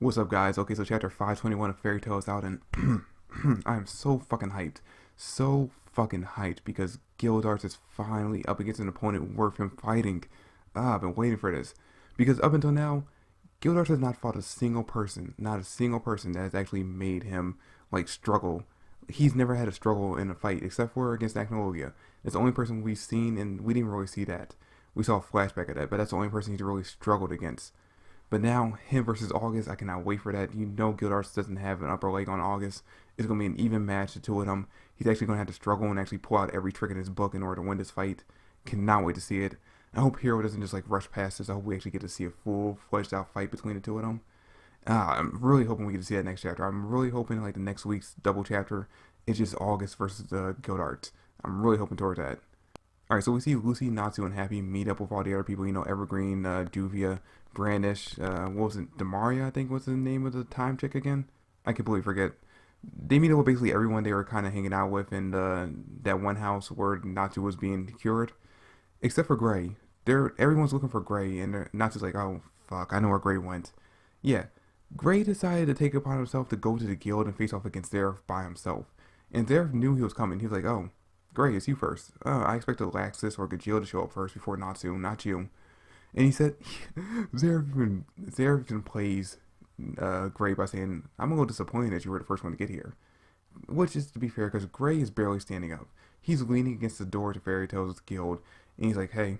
What's up, guys? Okay, so chapter 521 of Fairy Tale is out, and I am so fucking hyped. So fucking hyped because Gildartz is finally up against an opponent worth him fighting. I've been waiting for this. Because up until now, Gildartz has not fought a single person, not a single person that has actually made him, like, struggle. He's never had a struggle in a fight, except for against Agnologia. It's the only person we've seen, and we didn't really see that. We saw a flashback of that, but that's the only person he's really struggled against. But now, him versus August, I cannot wait for that. You know Gildartz doesn't have an upper leg on August. It's going to be an even match, the two of them. He's actually going to have to struggle and actually pull out every trick in his book in order to win this fight. Cannot wait to see it. I hope Hero doesn't just like rush past this. I hope we actually get to see a full-fledged out fight between the two of them. I'm really hoping we get to see that next chapter. I'm really hoping like the next week's double chapter is just August versus Gildartz. I'm really hoping toward that. Alright, so we see Lucy, Natsu, and Happy meet up with all the other people, you know, Evergreen, Duvia, Brandish, what was it, Demaria, I think was the name of the time chick again? I completely forget. They meet up with basically everyone they were kind of hanging out with in that one house where Natsu was being cured, except for Gray. Everyone's looking for Gray, and Natsu's like, oh, fuck, I know where Gray went. Yeah, Gray decided to take it upon himself to go to the guild and face off against Zeref by himself. And Zeref knew he was coming. He was like, oh, Gray, it's you first. I expected Laxus or Gajil to show up first before Natsu, not you. And he said, Zeref plays Gray by saying, I'm a little disappointed that you were the first one to get here. Which is, to be fair, because Gray is barely standing up. He's leaning against the door to Fairy Tale's guild, and he's like, hey,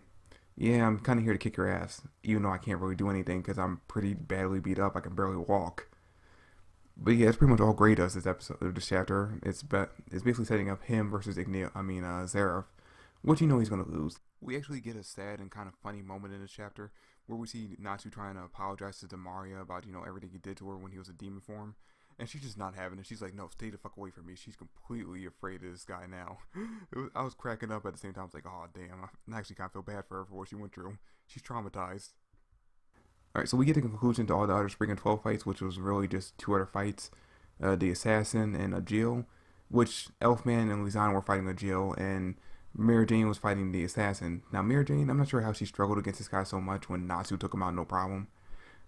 yeah, I'm kind of here to kick your ass, even though I can't really do anything because I'm pretty badly beat up. I can barely walk. But yeah, that's pretty much all Gray does this episode, this chapter. It's basically setting up him versus Zeref, which you know he's gonna lose. We actually get a sad and kind of funny moment in this chapter where we see Natsu trying to apologize to Demaria about everything he did to her when he was a demon form, and she's just not having it. She's like, no, stay the fuck away from me. She's completely afraid of this guy now. I was cracking up at the same time. I was like, oh damn, I actually kind of feel bad for her for what she went through. She's traumatized. Alright, so we get a conclusion to all the other Spring and 12 fights, which was really just two other fights. The Assassin and Jill, which Elfman and Lizana were fighting Jill, and Mary Jane was fighting the Assassin. Now, Mary Jane, I'm not sure how she struggled against this guy so much when Natsu took him out no problem.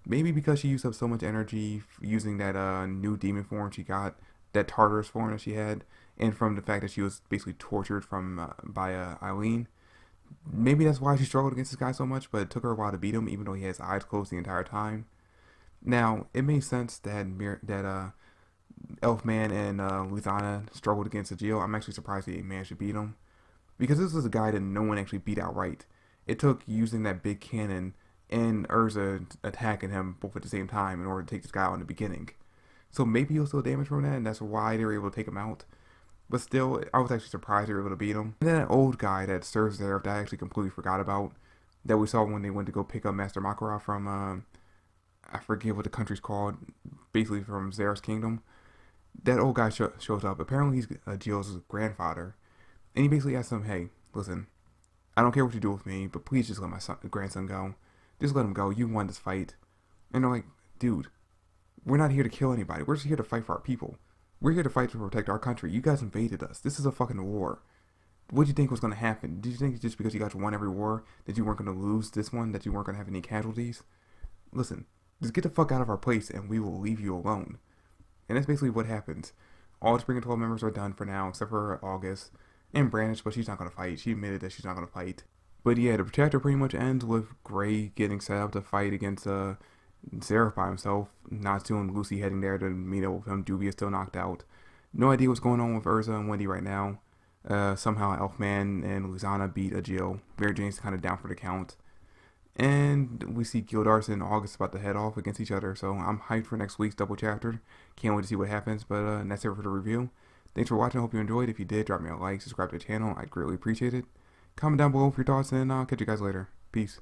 Maybe because she used up so much energy using that new demon form she got, that Tartarus form that she had, and from the fact that she was basically tortured by Eileen. Maybe that's why she struggled against this guy so much, but it took her a while to beat him, even though he has his eyes closed the entire time. Now, it makes sense that Elfman and Lizana struggled against Ajil. I'm actually surprised he managed to beat him, because this was a guy that no one actually beat outright. It took using that big cannon and Urza attacking him both at the same time in order to take this guy out in the beginning. So maybe he'll still damage from that, and that's why they were able to take him out. But still, I was actually surprised they were able to beat him. And then that old guy that serves there, that I actually completely forgot about, that we saw when they went to go pick up Master Makara from, I forget what the country's called, basically from Zeref's kingdom. That old guy shows up. Apparently he's Jill's grandfather. And he basically asks him, hey, listen, I don't care what you do with me, but please just let my grandson go. Just let him go. You won this fight. And they're like, dude, we're not here to kill anybody. We're just here to fight for our people. We're here to fight to protect our country. You guys invaded us. This is a fucking war. What did you think was going to happen? Did you think just because you guys won every war that you weren't going to lose this one, that you weren't going to have any casualties? Listen, just get the fuck out of our place and we will leave you alone. And that's basically what happens. All the Spring and 12 members are done for now, except for August and Brandish, but she's not going to fight. She admitted that she's not going to fight. But yeah, the chapter pretty much ends with Gray getting set up to fight against Zeref by himself. Natsu and Lucy heading there to meet up with him. Duvia still knocked out. No idea what's going on with Urza and Wendy right now. Somehow Elfman and Lizana beat Ajil. Mary Jane's kind of down for the count. And we see Gildartz and August about to head off against each other. So I'm hyped for next week's double chapter. Can't wait to see what happens. But that's it for the review. Thanks for watching. I hope you enjoyed. If you did, drop me a like, subscribe to the channel. I'd greatly appreciate it. Comment down below with your thoughts, and I'll catch you guys later. Peace.